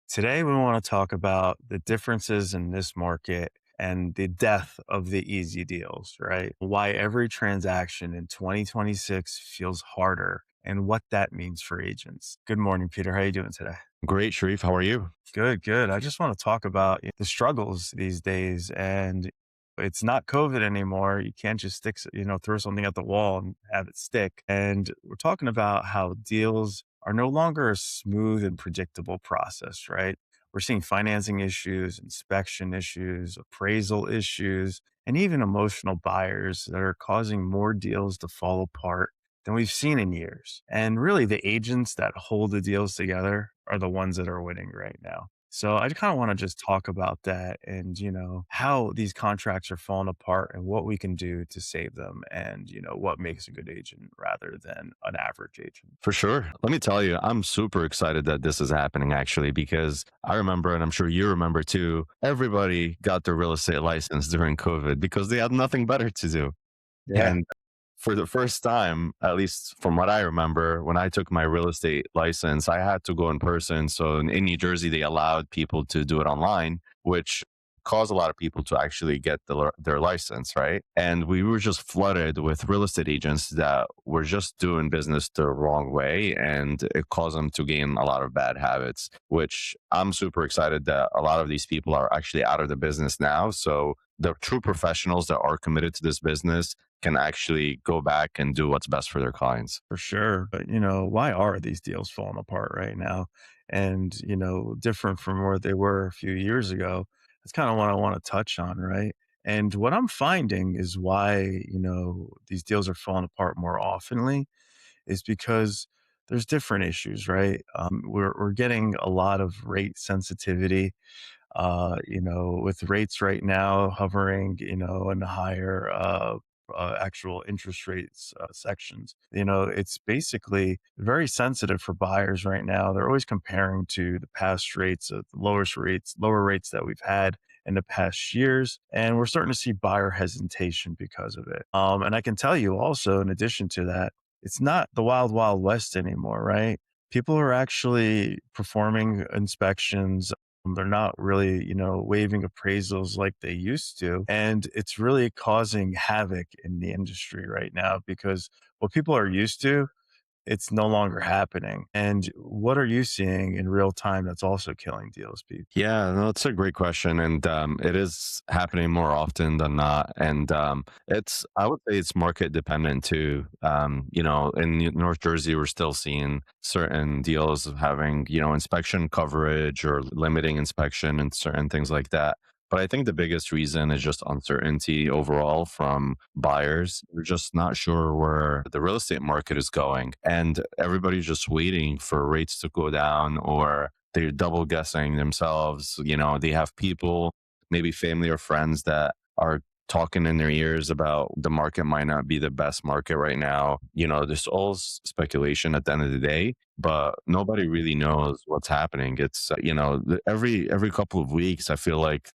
Today, we want to talk about the differences in this market and the death of the easy deals, right? Why every transaction in 2026 feels harder and what that means for agents. Good morning, Peter. How are you doing today? Great, Sharif. How are you? Good, good. I just want to talk about the struggles these days. And it's not COVID anymore. You can't just throw something at the wall and have it stick. And we're talking about how deals are no longer a smooth and predictable process, right? We're seeing financing issues, inspection issues, appraisal issues, and even emotional buyers that are causing more deals to fall apart than we've seen in years. And really, the agents that hold the deals together are the ones that are winning right now. So I kind of want to just talk about that and, how these contracts are falling apart and what we can do to save them and, what makes a good agent rather than an average agent. For sure. Let me tell you, I'm super excited that this is happening actually, because I remember, and I'm sure you remember too, everybody got their real estate license during COVID because they had nothing better to do. Yeah. And for the first time, at least from what I remember, when I took my real estate license, I had to go in person. So in New Jersey, they allowed people to do it online, which caused a lot of people to actually get their license, right? And we were just flooded with real estate agents that were just doing business the wrong way. And it caused them to gain a lot of bad habits, which I'm super excited that a lot of these people are actually out of the business now. So the true professionals that are committed to this business can actually go back and do what's best for their clients. For sure. But, why are these deals falling apart right now? And, different from where they were a few years ago. That's kind of what I want to touch on, right? And what I'm finding is why, these deals are falling apart more oftenly is because there's different issues, right? We're getting a lot of rate sensitivity, with rates right now hovering, in the higher actual interest rates sections. It's basically very sensitive for buyers right now. They're always comparing to the past rates, the lower rates that we've had in the past years. And we're starting to see buyer hesitation because of it. And I can tell you also, in addition to that, it's not the wild, wild west anymore, right? People are actually performing inspections. They're not really, waiving appraisals like they used to. And it's really causing havoc in the industry right now because what people are used to, it's no longer happening. And what are you seeing in real time that's also killing deals, Pete? Yeah, no, that's a great question, and it is happening more often than not. And I would say it's market dependent too. In North Jersey, we're still seeing certain deals of having inspection coverage or limiting inspection and certain things like that. But I think the biggest reason is just uncertainty overall from buyers. They're just not sure where the real estate market is going, and everybody's just waiting for rates to go down, or they're double guessing themselves. They have people, maybe family or friends, that are talking in their ears about the market might not be the best market right now. There's all speculation at the end of the day, but nobody really knows what's happening. It's, every couple of weeks, I feel like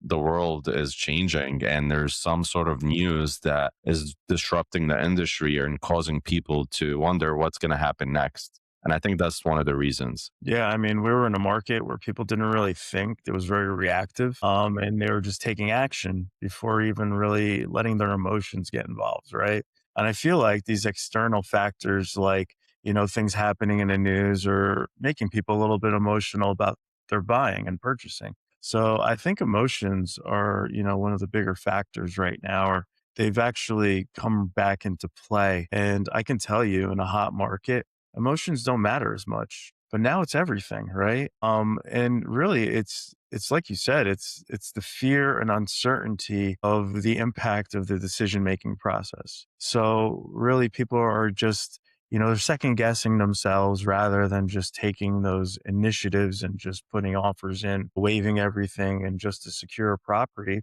the world is changing and there's some sort of news that is disrupting the industry and causing people to wonder what's going to happen next. And I think that's one of the reasons. Yeah, I mean, we were in a market where people didn't really think. It was very reactive, and they were just taking action before even really letting their emotions get involved, right? And I feel like these external factors, like things happening in the news, are making people a little bit emotional about their buying and purchasing. So I think emotions are, one of the bigger factors right now, or they've actually come back into play. And I can tell you, in a hot market, emotions don't matter as much, but now it's everything, right? And really, it's like you said, it's the fear and uncertainty of the impact of the decision making process. So really, people are just, they're second guessing themselves rather than just taking those initiatives and just putting offers in, waiving everything, and just to secure a property.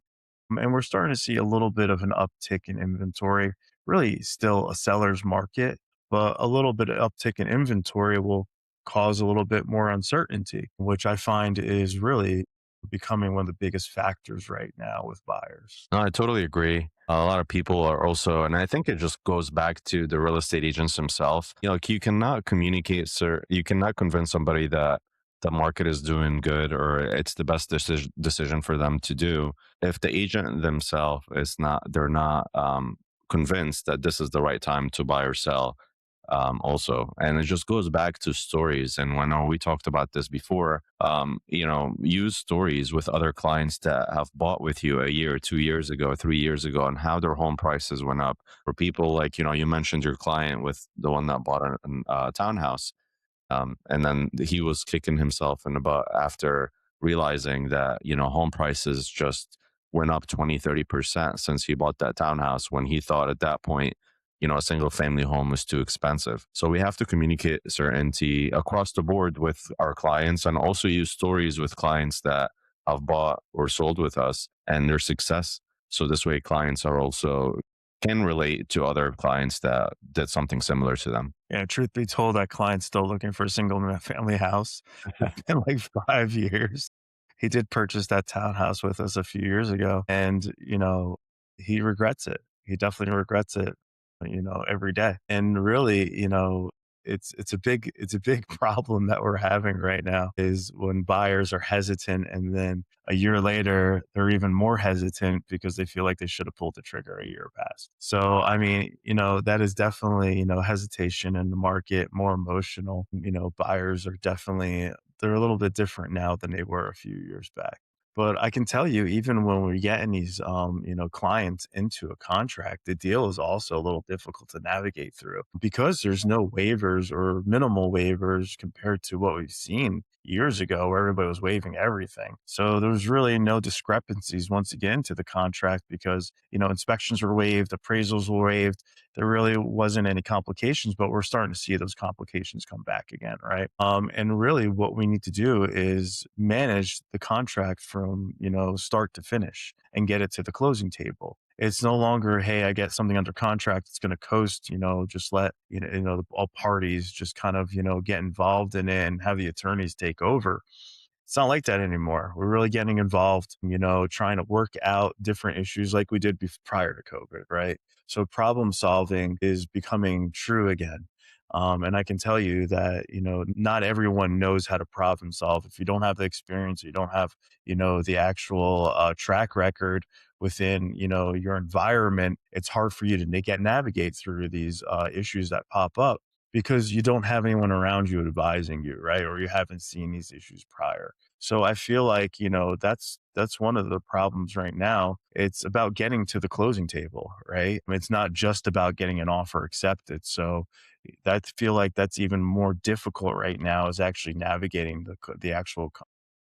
And we're starting to see a little bit of an uptick in inventory. Really, still a seller's market, but a little bit of uptick in inventory will cause a little bit more uncertainty, which I find is really becoming one of the biggest factors right now with buyers. No, I totally agree. A lot of people are also, and I think it just goes back to the real estate agents themselves. Like you cannot communicate, sir. You cannot convince somebody that the market is doing good or it's the best decision for them to do. If the agent themselves is not, they're not convinced that this is the right time to buy or sell, also. And it just goes back to stories. And when we talked about this before, use stories with other clients that have bought with you a year, 2 years ago, 3 years ago, and how their home prices went up. For people like, you mentioned your client with the one that bought a townhouse. And then he was kicking himself in the butt after realizing that, home prices just went up 20-30% since he bought that townhouse when he thought at that point, a single family home was too expensive. So we have to communicate certainty across the board with our clients and also use stories with clients that have bought or sold with us and their success. So this way clients are also can relate to other clients that did something similar to them. Yeah, truth be told, that client's still looking for a single family house. It's been like 5 years. He did purchase that townhouse with us a few years ago, and he regrets it. He definitely regrets it, every day. And really, it's a big problem that we're having right now is when buyers are hesitant, and then a year later they're even more hesitant because they feel like they should have pulled the trigger a year past. So I mean, that is definitely, hesitation in the market, more emotional. Buyers are definitely, they're a little bit different now than they were a few years back. But I can tell you, even when we're getting these, clients into a contract, the deal is also a little difficult to navigate through because there's no waivers or minimal waivers compared to what we've seen years ago where everybody was waiving everything. So there was really no discrepancies once again to the contract because, inspections were waived, appraisals were waived. There really wasn't any complications, but we're starting to see those complications come back again, right? And really, what we need to do is manage the contract from start to finish and get it to the closing table. It's no longer, hey, I get something under contract, it's going to coast. Just let all parties just kind of get involved in it and have the attorneys take over. It's not like that anymore. We're really getting involved, trying to work out different issues like we did prior to COVID, right? So problem solving is becoming true again. And I can tell you that, not everyone knows how to problem solve. If you don't have the experience, you don't have, the actual track record within, your environment, it's hard for you to navigate through these issues that pop up because you don't have anyone around you advising you, right? Or you haven't seen these issues prior. So I feel like, that's one of the problems right now. It's about getting to the closing table, right? It's not just about getting an offer accepted. So I feel like that's even more difficult right now is actually navigating the actual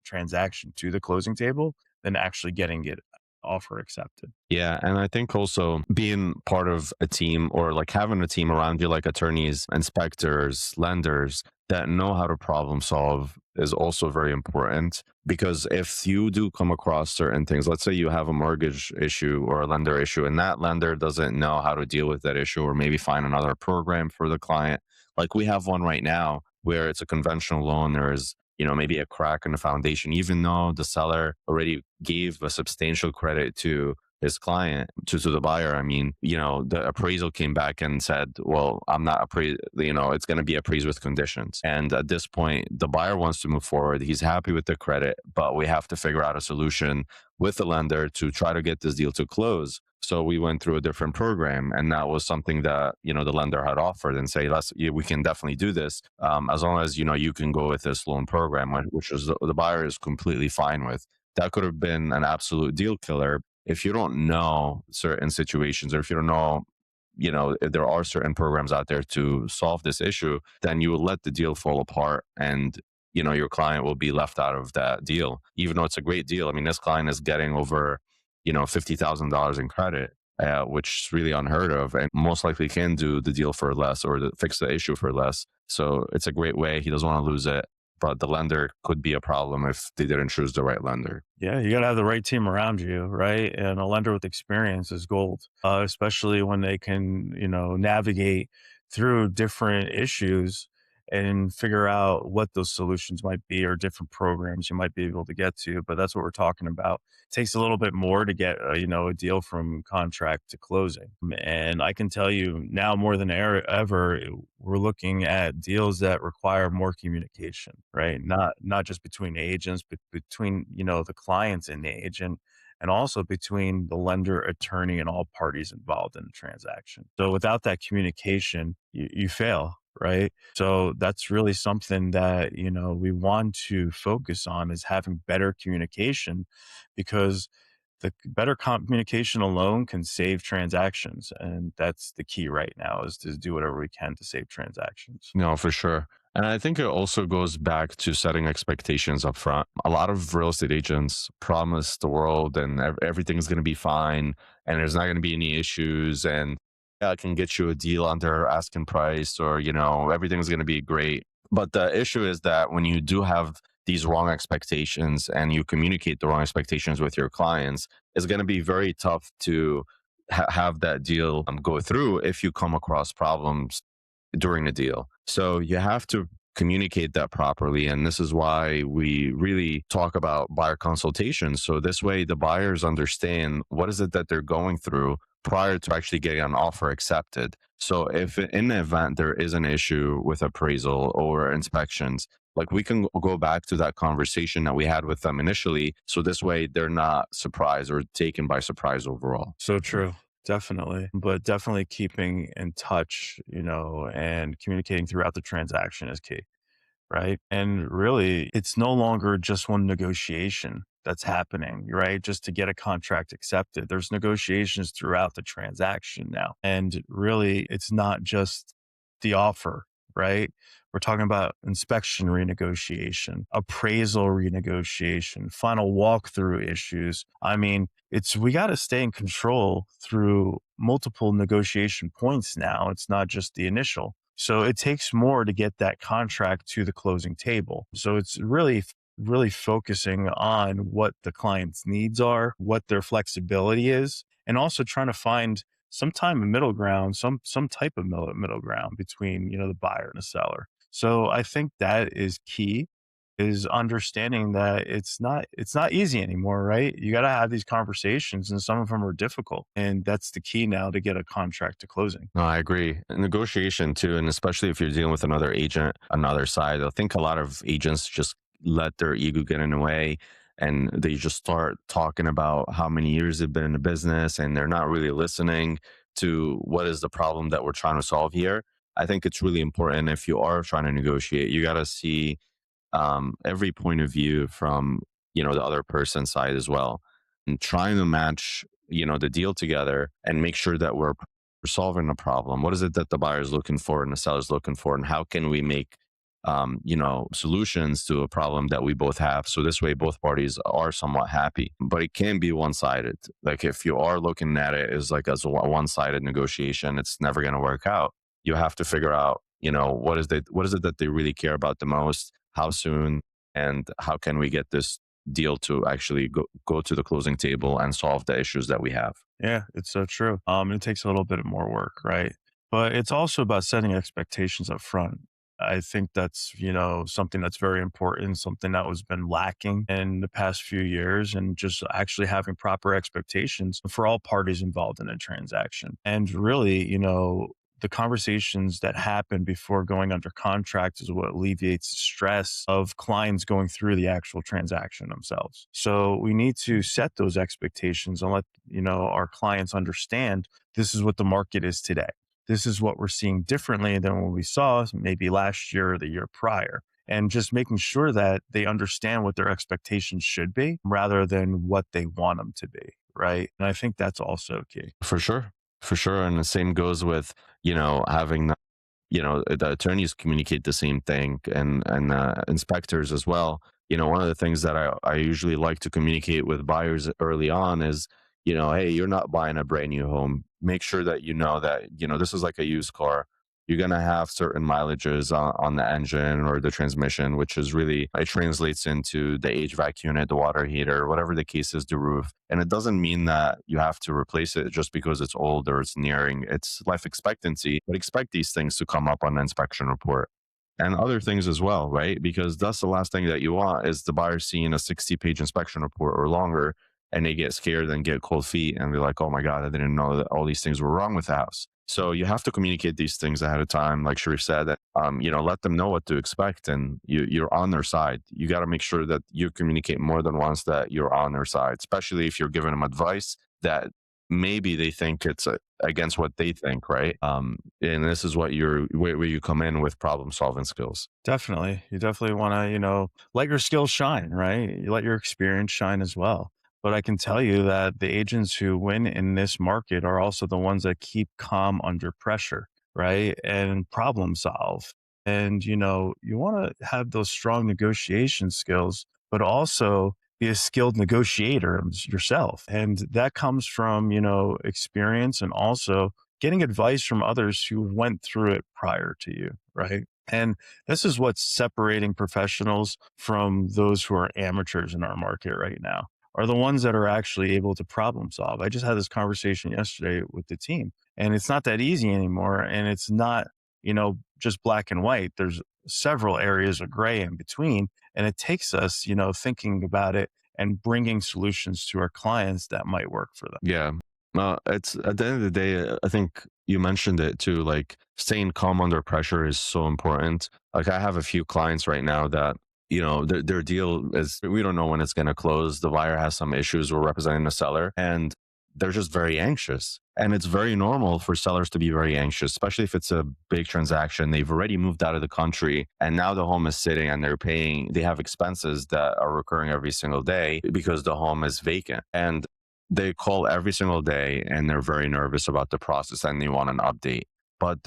transaction to the closing table than actually getting it offer accepted. Yeah, and I think also being part of a team or like having a team around you, like attorneys, inspectors, lenders that know how to problem solve is also very important. Because if you do come across certain things, let's say you have a mortgage issue or a lender issue, and that lender doesn't know how to deal with that issue or maybe find another program for the client. Like we have one right now where it's a conventional loan, there is maybe a crack in the foundation, even though the seller already gave a substantial credit to his client, to the buyer. I mean, the appraisal came back and said, well, I'm not appraised, it's going to be appraised with conditions. And at this point, the buyer wants to move forward. He's happy with the credit, but we have to figure out a solution with the lender to try to get this deal to close. So we went through a different program, and that was something that the lender had offered and say, we can definitely do this as long as you can go with this loan program, which is the buyer is completely fine with. That could have been an absolute deal killer if you don't know certain situations, or if you don't know, if there are certain programs out there to solve this issue. Then you will let the deal fall apart, and your client will be left out of that deal, even though it's a great deal. I mean, this client is getting over $50,000 in credit, which is really unheard of, and most likely can do the deal for less or fix the issue for less. So it's a great way. He doesn't want to lose it, but the lender could be a problem if they didn't choose the right lender. Yeah, you got to have the right team around you, right? And a lender with experience is gold, especially when they can, navigate through different issues and figure out what those solutions might be or different programs you might be able to get to. But that's what we're talking about. It takes a little bit more to get a deal from contract to closing. And I can tell you now more than ever, we're looking at deals that require more communication, right? Not just between agents, but between the clients and the agent, and also between the lender, attorney, and all parties involved in the transaction. So without that communication, you fail, right? So that's really something that, we want to focus on is having better communication, because the better communication alone can save transactions. And that's the key right now, is to do whatever we can to save transactions. No, for sure. And I think it also goes back to setting expectations up front. A lot of real estate agents promise the world and everything's going to be fine and there's not going to be any issues. And yeah, I can get you a deal under asking price, or, everything's going to be great. But the issue is that when you do have these wrong expectations and you communicate the wrong expectations with your clients, it's going to be very tough to have that deal go through if you come across problems during the deal. So you have to communicate that properly. And this is why we really talk about buyer consultations. So this way the buyers understand what is it that they're going through prior to actually getting an offer accepted. So if in the event there is an issue with appraisal or inspections, like we can go back to that conversation that we had with them initially. So this way they're not surprised or taken by surprise overall. So true. Definitely. But definitely keeping in touch, and communicating throughout the transaction is key, right? And really, it's no longer just one negotiation that's happening, right? Just to get a contract accepted. There's negotiations throughout the transaction now. And really, it's not just the offer, right? We're talking about inspection renegotiation, appraisal renegotiation, final walkthrough issues. I mean, we got to stay in control through multiple negotiation points now. It's not just the initial. So it takes more to get that contract to the closing table. So it's really focusing on what the client's needs are, what their flexibility is, and also trying to find some time of middle ground, some type of middle ground between the buyer and the seller. So I think that is key, is understanding that it's not easy anymore, right? You got to have these conversations, and some of them are difficult, and that's the key now to get a contract to closing. No, I agree. Negotiation too, and especially if you're dealing with another agent, another side, I think a lot of agents just let their ego get in the way and they just start talking about how many years they've been in the business and they're not really listening to what is the problem that we're trying to solve here. I think it's really important if you are trying to negotiate, you got to see every point of view from the other person's side as well, and trying to match the deal together and make sure that we're solving a problem. What is it that the buyer is looking for and the seller is looking for, and how can we make solutions to a problem that we both have, so this way both parties are somewhat happy. But it can be one-sided. Like if you are looking at it as like as a one-sided negotiation, it's never going to work out. You have to figure out what is it that they really care about the most, how soon, and how can we get this deal to actually go to the closing table and solve the issues that we have. Yeah, it's so true. It takes a little bit more work, right? But it's also about setting expectations up front. I think that's, something that's very important, something that was been lacking in the past few years, and just actually having proper expectations for all parties involved in a transaction. And really, the conversations that happen before going under contract is what alleviates the stress of clients going through the actual transaction themselves. So we need to set those expectations and let, our clients understand this is what the market is today. This is what we're seeing differently than what we saw maybe last year or the year prior. And just making sure that they understand what their expectations should be rather than what they want them to be. Right. And I think that's also key. For sure. For sure. And the same goes with, having the attorneys communicate the same thing, and inspectors as well. One of the things that I usually like to communicate with buyers early on is, hey, you're not buying a brand new home. Make sure that this is like a used car. You're going to have certain mileages on the engine or the transmission, which is really, it translates into the HVAC unit, the water heater, whatever the case is, the roof. And it doesn't mean that you have to replace it just because it's old or it's nearing its life expectancy, but expect these things to come up on the inspection report. and other things as well, right? Because that's the last thing that you want is the buyer seeing a 60-page inspection report or longer, and they get scared and get cold feet and be like, oh my God, I didn't know that all these things were wrong with the house. So you have to communicate these things ahead of time, like Sharif said, that let them know what to expect, and you're on their side. You got to make sure that you communicate more than once that you're on their side, especially if you're giving them advice that maybe they think it's against what they think, right? And this is what where you come in with problem solving skills. Definitely. You definitely want to, let your skills shine, right? You let your experience shine as well. But I can tell you that the agents who win in this market are also the ones that keep calm under pressure, right? And problem solve. And, you want to have those strong negotiation skills, but also be a skilled negotiator yourself. And that comes from, experience and also getting advice from others who went through it prior to you, right? And this is what's separating professionals from those who are amateurs in our market right now, are the ones that are actually able to problem solve. I just had this conversation yesterday with the team, and it's not that easy anymore. And it's not, just black and white. There's several areas of gray in between. And it takes us, thinking about it and bringing solutions to our clients that might work for them. Yeah. It's at the end of the day, I think you mentioned it too. Like staying calm under pressure is so important. Like I have a few clients right now that, their deal is we don't know when it's going to close. The buyer has some issues. We're representing the seller and they're just very anxious. And it's very normal for sellers to be very anxious, especially if it's a big transaction. They've already moved out of the country and now the home is sitting and they have expenses that are recurring every single day because the home is vacant. And they call every single day and they're very nervous about the process and they want an update. But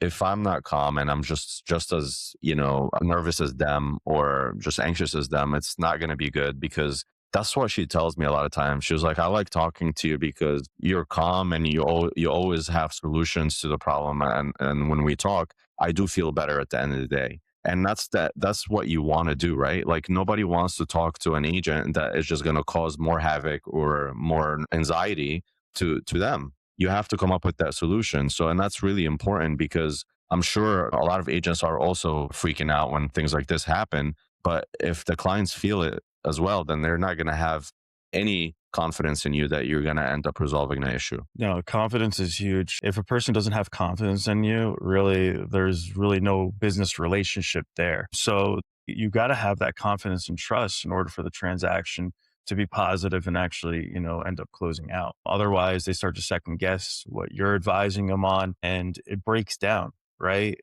if I'm not calm and I'm just as, nervous as them or just anxious as them, it's not going to be good because that's what she tells me a lot of times. She was like, I like talking to you because you're calm and you always have solutions to the problem. And when we talk, I do feel better at the end of the day. And that's what you want to do, right? Like nobody wants to talk to an agent that is just going to cause more havoc or more anxiety to them. You have to come up with that solution. So, and that's really important because I'm sure a lot of agents are also freaking out when things like this happen. But if the clients feel it as well, then they're not going to have any confidence in you that you're going to end up resolving the issue. No, confidence is huge. If a person doesn't have confidence in you, really, there's really no business relationship there. So you got to have that confidence and trust in order for the transaction to be positive and actually, end up closing out. Otherwise, they start to second guess what you're advising them on and it breaks down, right?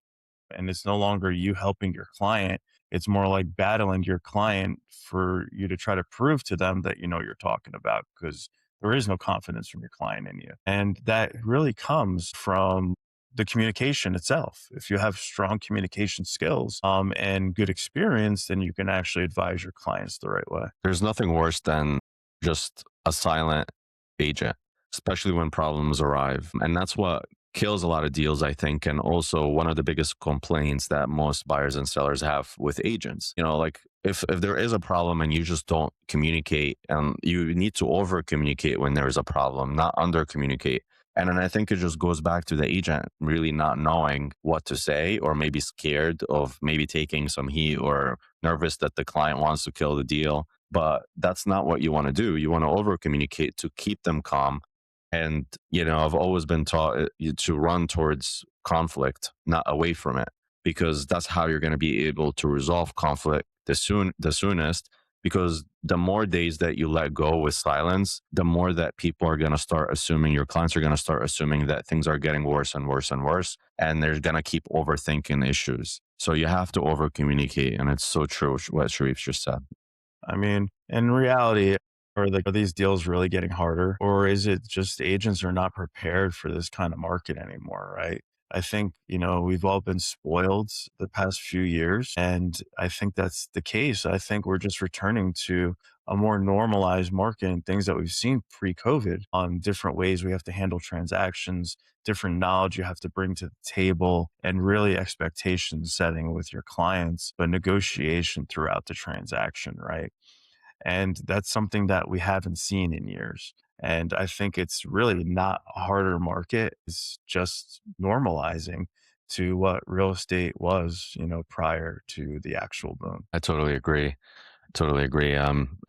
And it's no longer you helping your client. It's more like battling your client for you to try to prove to them that you know what you're talking about because there is no confidence from your client in you. And that really comes from the communication itself. If you have strong communication skills and good experience, then you can actually advise your clients the right way. There's nothing worse than just a silent agent, especially when problems arrive. And that's what kills a lot of deals, I think. And also one of the biggest complaints that most buyers and sellers have with agents. Like if there is a problem and you just don't communicate, and you need to over communicate when there is a problem, not under communicate. And then I think it just goes back to the agent really not knowing what to say, or maybe scared of maybe taking some heat or nervous that the client wants to kill the deal. But that's not what you want to do. You want to over communicate to keep them calm. And, I've always been taught to run towards conflict, not away from it, because that's how you're going to be able to resolve conflict the soonest. Because the more days that you let go with silence, the more that people are going to start assuming, your clients are going to start assuming that things are getting worse and worse and worse, and they're going to keep overthinking issues. So you have to over communicate. And it's so true what Sharif just said. I mean, in reality, are these deals really getting harder? Or is it just agents are not prepared for this kind of market anymore, right? I think, we've all been spoiled the past few years. And I think that's the case. I think we're just returning to a more normalized market and things that we've seen pre COVID on different ways we have to handle transactions, different knowledge you have to bring to the table, and really expectation setting with your clients, but negotiation throughout the transaction, right? And that's something that we haven't seen in years. And I think it's really not a harder market. It's just normalizing to what real estate was, prior to the actual boom. I totally agree. Totally agree.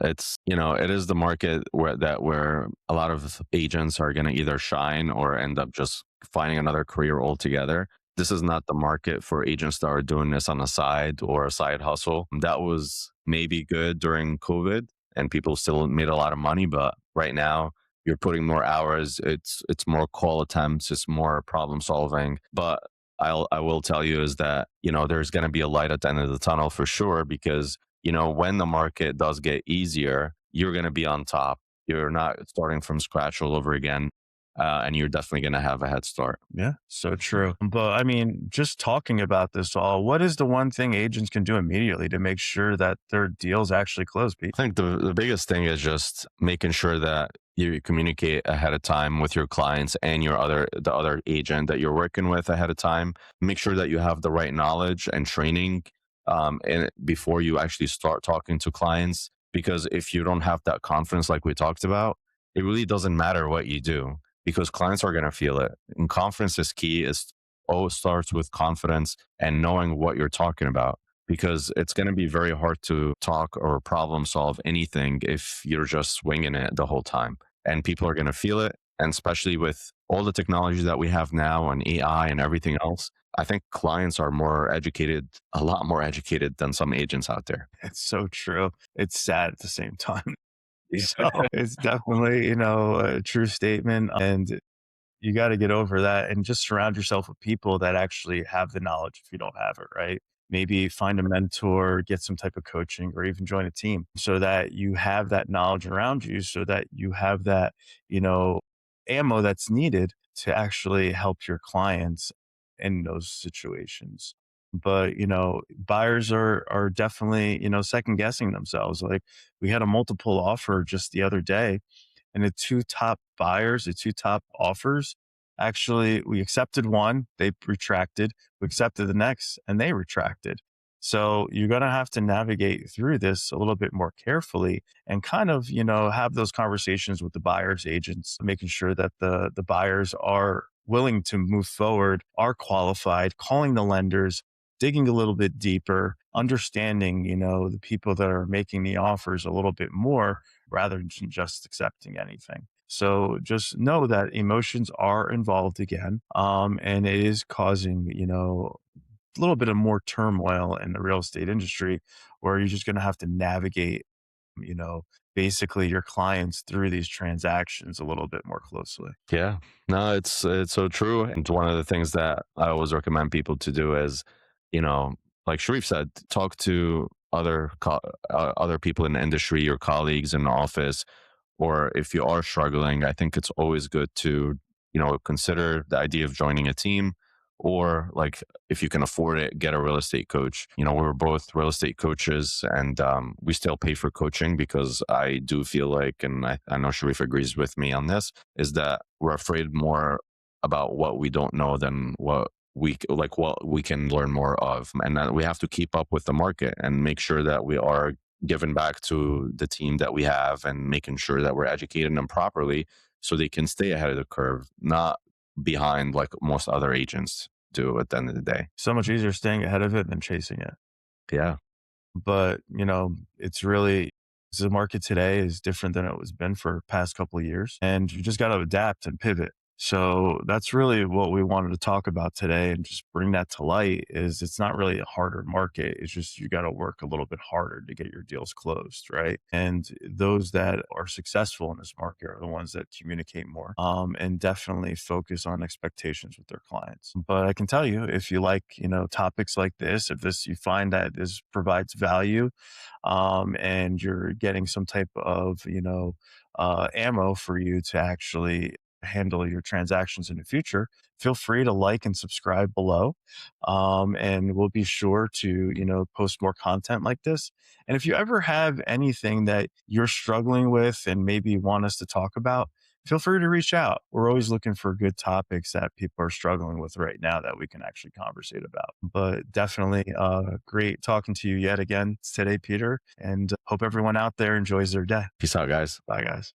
It's, it is the market where a lot of agents are going to either shine or end up just finding another career altogether. This is not the market for agents that are doing this on a side or a side hustle. That was maybe good during COVID and people still made a lot of money, but right now you're putting more hours. It's more call attempts, it's more problem solving. But I will tell you is that, there's going to be a light at the end of the tunnel for sure because when the market does get easier, you're going to be on top. You're not starting from scratch all over again. And you're definitely going to have a head start. Yeah, so true. But I mean, just talking about this all, what is the one thing agents can do immediately to make sure that their deals actually close, Pete? I think the biggest thing is just making sure that you communicate ahead of time with your clients and the other agent that you're working with ahead of time. Make sure that you have the right knowledge and training and before you actually start talking to clients. Because if you don't have that confidence, like we talked about, it really doesn't matter what you do because clients are going to feel it. And confidence is key. It always starts with confidence and knowing what you're talking about because it's going to be very hard to talk or problem solve anything if you're just swinging it the whole time. And people are going to feel it. And especially with all the technology that we have now and AI and everything else, I think clients are more educated, a lot more educated than some agents out there. It's so true. It's sad at the same time. So it's definitely, a true statement. And you got to get over that and just surround yourself with people that actually have the knowledge if you don't have it, right? Maybe find a mentor, get some type of coaching, or even join a team so that you have that knowledge around you, so that you have that, you know, ammo that's needed to actually help your clients in those situations. But, buyers are definitely, second guessing themselves. Like we had a multiple offer just the other day and the two top offers, actually, we accepted one, they retracted. We accepted the next, and they retracted. So you're going to have to navigate through this a little bit more carefully and kind of, have those conversations with the buyer's agents, making sure that the buyers are willing to move forward, are qualified, calling the lenders, digging a little bit deeper, understanding, the people that are making the offers a little bit more rather than just accepting anything. So just know that emotions are involved again, and it is causing, a little bit of more turmoil in the real estate industry, where you're just going to have to navigate, you know, basically your clients through these transactions a little bit more closely. Yeah, no, it's so true. And one of the things that I always recommend people to do is, you know, like Sharif said, talk to other people in the industry, your colleagues in the office, or if you are struggling, I think it's always good to, consider the idea of joining a team or like if you can afford it, get a real estate coach. We're both real estate coaches and we still pay for coaching because I do feel like, and I know Sharif agrees with me on this, is that we're afraid more about what we don't know than what we can learn more of. And that we have to keep up with the market and make sure that we are giving back to the team that we have and making sure that we're educating them properly so they can stay ahead of the curve, not behind like most other agents do at the end of the day. So much easier staying ahead of it than chasing it. Yeah. But, it's really the market today is different than it was been for past couple of years. And you just got to adapt and pivot. So that's really what we wanted to talk about today and just bring that to light is it's not really a harder market. It's just you got to work a little bit harder to get your deals closed, right? And those that are successful in this market are the ones that communicate more and definitely focus on expectations with their clients. But I can tell you, if you like, topics like this, if this you find that this provides value and you're getting some type of, ammo for you to actually handle your transactions in the future, feel free to like and subscribe below. And we'll be sure to, post more content like this. And if you ever have anything that you're struggling with and maybe want us to talk about, feel free to reach out. We're always looking for good topics that people are struggling with right now that we can actually conversate about. But definitely great talking to you yet again today, Peter, and hope everyone out there enjoys their day. Peace out, guys. Bye, guys.